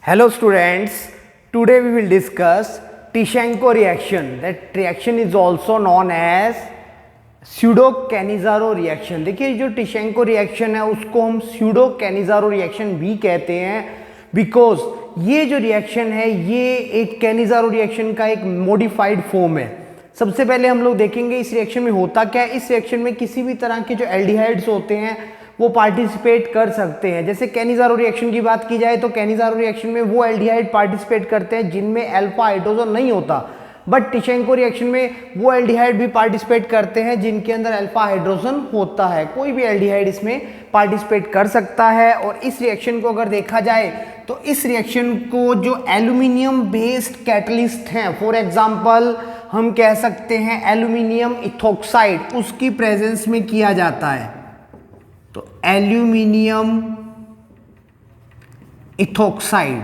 Hello students, today we will discuss Tishanko reaction. That reaction is also known as pseudo-Cannizzaro reaction. देखिए जो टिशेंको reaction है उसको हम pseudo-Cannizzaro reaction भी कहते हैं बिकॉज ये जो रिएक्शन है ये एक कैनिज़ारो रिएक्शन का एक मॉडिफाइड फॉर्म है। सबसे पहले हम लोग देखेंगे इस रिएक्शन में होता क्या है। इस रिएक्शन में किसी भी तरह के जो एल्डिहाइड्स होते हैं वो पार्टिसिपेट कर सकते हैं। जैसे कैनिज़ारो रिएक्शन की बात की जाए तो कैनिज़ारो रिएक्शन में वो एल्डिहाइड पार्टिसिपेट करते हैं जिनमें अल्फा हाइड्रोजन नहीं होता, बट टिशेंको रिएक्शन में वो एल्डिहाइड भी पार्टिसिपेट करते हैं जिनके अंदर अल्फा हाइड्रोजन होता है। कोई भी एल्डिहाइड इसमें पार्टिसिपेट कर सकता है। और इस रिएक्शन को अगर देखा जाए तो इस रिएक्शन को जो एल्यूमिनियम बेस्ड कैटलिस्ट हैं, फॉर एग्जांपल हम कह सकते हैं एल्यूमिनियम इथोक्साइड, उसकी प्रेजेंस में किया जाता है। तो एल्यूमिनियम इथोक्साइड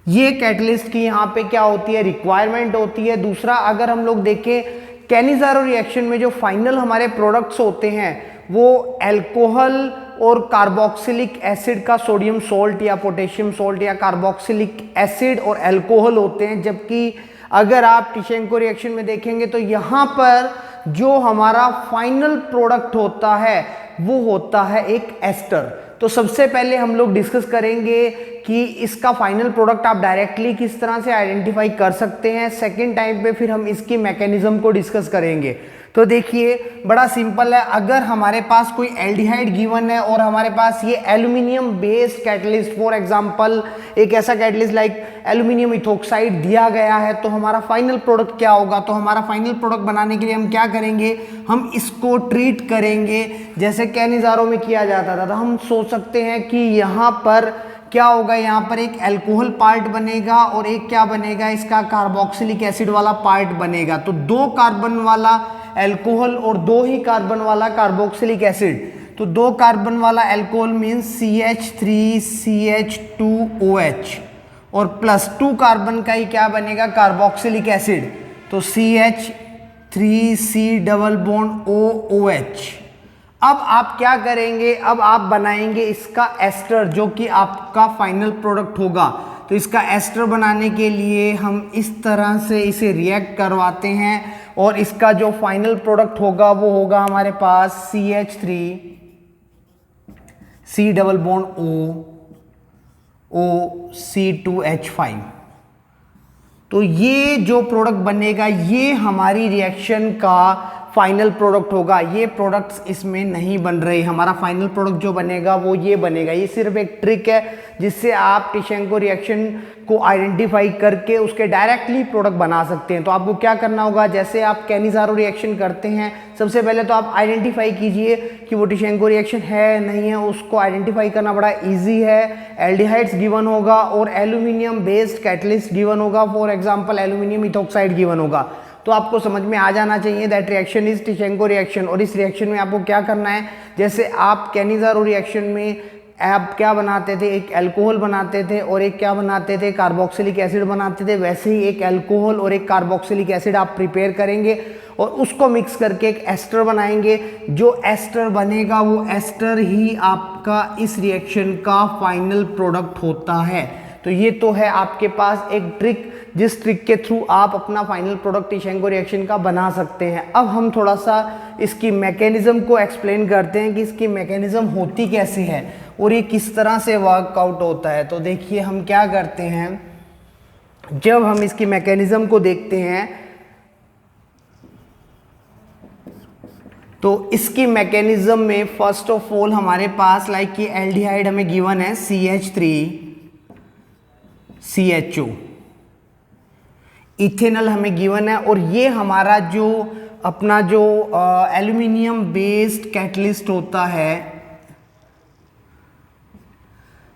ये कैटलिस्ट की यहाँ पे क्या होती है, रिक्वायरमेंट होती है। दूसरा अगर हम लोग देखें कैनिज़ारो रिएक्शन में जो फाइनल हमारे प्रोडक्ट्स होते हैं वो अल्कोहल और कार्बोक्सिलिक एसिड का सोडियम सोल्ट या पोटेशियम सोल्ट या कार्बोक्सिलिक एसिड और अल्कोहल होते हैं। जबकि अगर आप टिशेंको रिएक्शन में देखेंगे तो यहाँ पर जो हमारा फाइनल प्रोडक्ट होता है वो होता है एक एस्टर। तो सबसे पहले हम लोग डिस्कस करेंगे कि इसका फाइनल प्रोडक्ट आप डायरेक्टली किस तरह से आइडेंटिफाई कर सकते हैं। सेकेंड टाइम पे फिर हम इसकी मैकेनिज्म को डिस्कस करेंगे। तो देखिए बड़ा सिंपल है, अगर हमारे पास कोई एल्डिहाइड गिवन है और हमारे पास ये aluminium based catalyst, for example एक ऐसा कैटलिस्ट लाइक एल्यूमिनियम इथोक्साइड दिया गया है, तो हमारा फाइनल प्रोडक्ट क्या होगा। तो हमारा फाइनल प्रोडक्ट बनाने के लिए हम क्या करेंगे, हम इसको ट्रीट करेंगे जैसे कैनिज़ारो में किया जाता था। तो हम सोच सकते हैं कि यहाँ पर क्या होगा, यहाँ पर एक अल्कोहल पार्ट बनेगा और एक क्या बनेगा, इसका कार्बोक्सिलिक एसिड वाला पार्ट बनेगा। तो 2 कार्बन वाला अल्कोहल और 2 ही कार्बन वाला कार्बोक्सिलिक एसिड। तो 2 कार्बन वाला अल्कोहल मीन्स CH3CH2OH और प्लस 2 कार्बन का ही क्या बनेगा, कार्बोक्सिलिक एसिड। तो CH3C डबल बॉन्ड OOH। अब आप क्या करेंगे, अब आप बनाएंगे इसका एस्टर जो कि आपका फाइनल प्रोडक्ट होगा। तो इसका एस्टर बनाने के लिए हम इस तरह से इसे रिएक्ट करवाते हैं और इसका जो फाइनल प्रोडक्ट होगा वो होगा हमारे पास CH3C डबल बॉन्ड OC2H5। तो ये जो प्रोडक्ट बनेगा ये हमारी रिएक्शन का फाइनल प्रोडक्ट होगा। ये प्रोडक्ट्स इसमें नहीं बन रहे। हमारा फाइनल प्रोडक्ट जो बनेगा वो ये बनेगा। ये सिर्फ एक ट्रिक है जिससे आप टिशेंको रिएक्शन को आइडेंटिफाई करके उसके डायरेक्टली प्रोडक्ट बना सकते हैं। तो आपको क्या करना होगा, जैसे आप कैनिज़ारो रिएक्शन करते हैं सबसे पहले तो आप आइडेंटिफाई कीजिए कि वो टिशेंको रिएक्शन है नहीं है। उसको आइडेंटिफाई करना बड़ा ईजी है। एल्डिहाइड्स गिवन होगा और एल्यूमिनियम बेस्ड कैटलिस्ट गिवन होगा, for example aluminium ethoxide given होगा। तो आपको समझ में आ जाना चाहिए दैट रिएक्शन इज टिशेंको रिएक्शन। और इस रिएक्शन में आपको क्या करना है, जैसे आप कैनिज़ारो रिएक्शन में आप क्या बनाते थे, एक अल्कोहल बनाते थे और एक क्या बनाते थे, कार्बोक्सिलिक एसिड बनाते थे। वैसे ही एक अल्कोहल और एक कार्बोक्सिलिक एसिड आप प्रिपेयर करेंगे और उसको मिक्स करके एक एस्टर बनाएंगे। जो एस्टर बनेगा वो एस्टर ही आपका इस रिएक्शन का फाइनल प्रोडक्ट होता है। तो ये तो है आपके पास एक ट्रिक जिस ट्रिक के थ्रू आप अपना फाइनल प्रोडक्ट टिशेंको रिएक्शन का बना सकते हैं। अब हम थोड़ा सा इसकी मैकेनिज्म को एक्सप्लेन करते हैं कि इसकी मैकेनिज्म होती कैसे है और ये किस तरह से वर्कआउट होता है। तो देखिए हम क्या करते हैं, जब हम इसकी मैकेनिज्म को देखते हैं तो इसकी मैकेनिज्म में फर्स्ट ऑफ ऑल हमारे पास लाइक कि एल्डिहाइड हमें गिवन है CH3CHO, इथेनॉल हमें गिवन है और ये हमारा जो अपना जो एल्यूमिनियम बेस्ड कैटलिस्ट होता है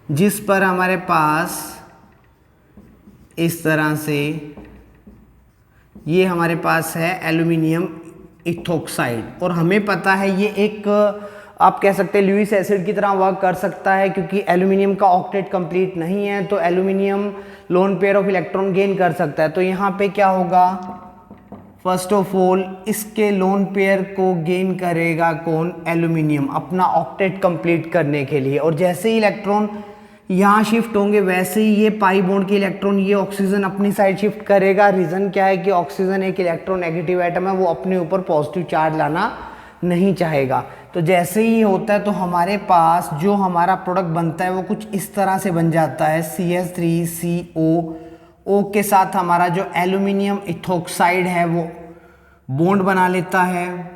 जिस पर हमारे पास इस तरह से ये हमारे पास है एल्यूमिनियम इथोक्साइड और हमें पता है ये एक आप कह सकते हैं लुईस एसिड की तरह वर्क कर सकता है क्योंकि एल्यूमिनियम का ऑक्टेट कंप्लीट नहीं है। तो aluminium lone pair of electron gain कर सकता है। तो यहाँ पे क्या होगा, फर्स्ट ऑफ ऑल इसके लोन पेयर को गेन करेगा कौन, एल्यूमिनियम, अपना ऑक्टेट कंप्लीट करने के लिए। और जैसे ही इलेक्ट्रॉन यहाँ शिफ्ट होंगे, वैसे ही ये पाई बॉन्ड के इलेक्ट्रॉन ये ऑक्सीजन अपनी साइड शिफ्ट करेगा। रीज़न क्या है कि ऑक्सीजन एक इलेक्ट्रोनेगेटिव एटम है, वो अपने ऊपर पॉजिटिव चार्ज लाना नहीं चाहेगा। तो जैसे ही होता है तो हमारे पास जो हमारा प्रोडक्ट बनता है वो कुछ इस तरह से बन जाता है। CH3CO O के साथ हमारा जो एल्यूमिनियम इथोक्साइड है वो बॉन्ड बना लेता है,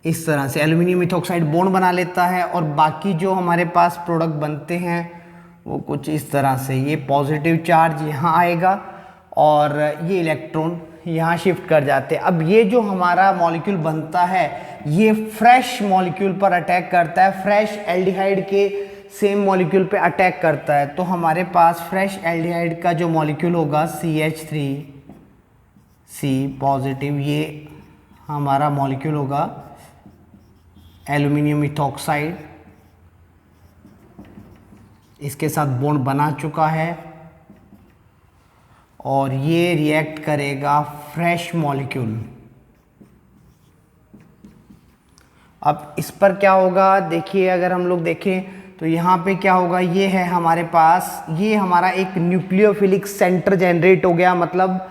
इस तरह से एल्यूमिनियम इथोक्साइड बॉन्ड बना लेता है। और बाकी जो हमारे पास प्रोडक्ट बनते हैं वो कुछ इस तरह से, ये पॉजिटिव चार्ज यहाँ आएगा और ये इलेक्ट्रॉन यहाँ शिफ्ट कर जाते हैं। अब ये जो हमारा मॉलिक्यूल बनता है ये फ्रेश मॉलिक्यूल पर अटैक करता है, फ्रेश एल्डिहाइड के सेम मॉलिक्यूल पे अटैक करता है। तो हमारे पास फ्रेश एल्डिहाइड का जो मॉलिक्यूल होगा CH3C पॉजिटिव, ये हमारा मॉलिक्यूल होगा एल्यूमिनियम इथोक्साइड, इसके साथ बॉन्ड बना चुका है और ये रिएक्ट करेगा फ्रेश मॉलिक्यूल। अब इस पर क्या होगा देखिए, अगर हम लोग देखें तो यहाँ पे क्या होगा, ये है हमारे पास, ये हमारा एक न्यूक्लियोफिलिक सेंटर जनरेट हो गया। मतलब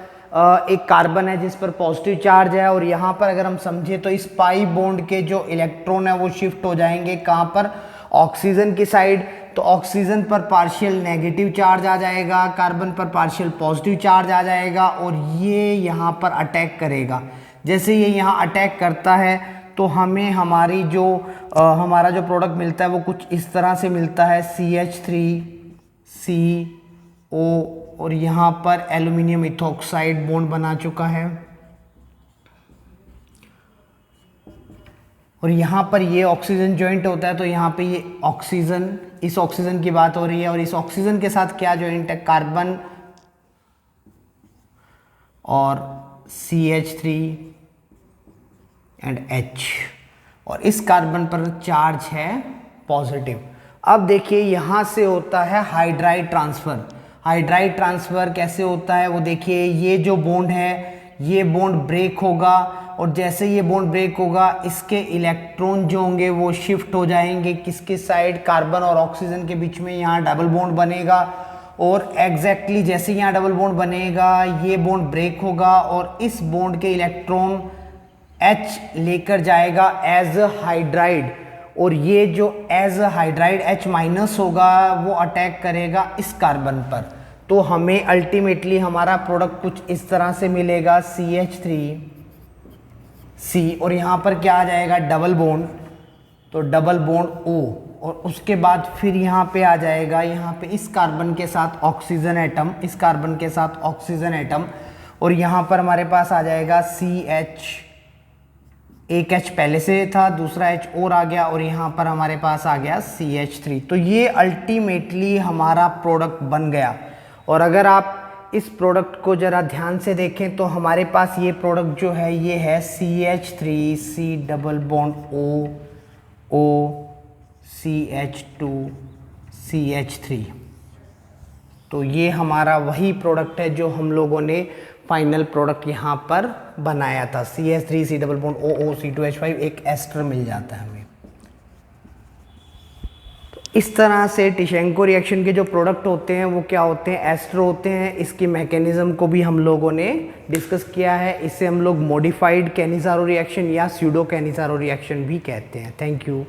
एक कार्बन है जिस पर पॉजिटिव चार्ज है और यहाँ पर अगर हम समझे तो इस पाई बॉन्ड के जो इलेक्ट्रॉन है वो शिफ्ट हो जाएंगे कहाँ पर, ऑक्सीजन की साइड। तो ऑक्सीजन पर पार्शियल नेगेटिव चार्ज आ जाएगा, कार्बन पर पार्शियल पॉजिटिव चार्ज आ जाएगा और ये यहाँ पर अटैक करेगा। जैसे ये यहाँ अटैक करता है तो हमें हमारी जो हमारा जो प्रोडक्ट मिलता है वो कुछ इस तरह से मिलता है, CH3CO और यहाँ पर एल्यूमिनियम इथोक्साइड बॉन्ड बना चुका है और यहाँ पर ये ऑक्सीजन जॉइंट होता है। तो यहाँ पे ये ऑक्सीजन, इस ऑक्सीजन की बात हो रही है और इस ऑक्सीजन के साथ क्या जॉइंट है, कार्बन और CH3 एंड H और इस कार्बन पर चार्ज है पॉजिटिव। अब देखिए यहाँ से होता है हाइड्राइड ट्रांसफ़र। हाइड्राइड ट्रांसफ़र कैसे होता है वो देखिए, ये जो बॉन्ड है ये बॉन्ड ब्रेक होगा और जैसे ये बॉन्ड ब्रेक होगा इसके इलेक्ट्रॉन जो होंगे वो शिफ्ट हो जाएंगे किसके साइड, कार्बन और ऑक्सीजन के बीच में यहाँ डबल बॉन्ड बनेगा और एग्जैक्टली जैसे यहाँ डबल बॉन्ड बनेगा ये बॉन्ड ब्रेक होगा और इस बॉन्ड के इलेक्ट्रॉन H लेकर जाएगा एज अ हाइड्राइड और ये जो as a hydride H minus होगा वो अटैक करेगा इस कार्बन पर। तो हमें अल्टीमेटली हमारा प्रोडक्ट कुछ इस तरह से मिलेगा, CH3C और यहाँ पर क्या आ जाएगा, डबल बॉन्ड, तो डबल बॉन्ड O और उसके बाद फिर यहाँ पे आ जाएगा, यहाँ पे इस कार्बन के साथ ऑक्सीजन एटम, इस कार्बन के साथ ऑक्सीजन एटम और यहाँ पर हमारे पास आ जाएगा CH, एक H पहले से था, दूसरा H और आ गया और यहाँ पर हमारे पास आ गया CH3। तो ये अल्टीमेटली हमारा प्रोडक्ट बन गया। और अगर आप इस प्रोडक्ट को ज़रा ध्यान से देखें तो हमारे पास ये प्रोडक्ट जो है ये है CH3C double bond O CH2 CH3। तो ये हमारा वही प्रोडक्ट है जो हम लोगों ने फाइनल प्रोडक्ट यहाँ पर बनाया था, CH3C double bond OO C2H5, एक एस्टर मिल जाता है हमें। तो इस तरह से टिशेंको रिएक्शन के जो प्रोडक्ट होते हैं वो क्या होते हैं, एस्टर होते हैं। इसकी मैकेनिज्म को भी हम लोगों ने डिस्कस किया है। इसे हम लोग मॉडिफाइड कैनिज़ारो रिएक्शन या स्यूडो कैनिज़ारो रिएक्शन भी कहते हैं। Thank you.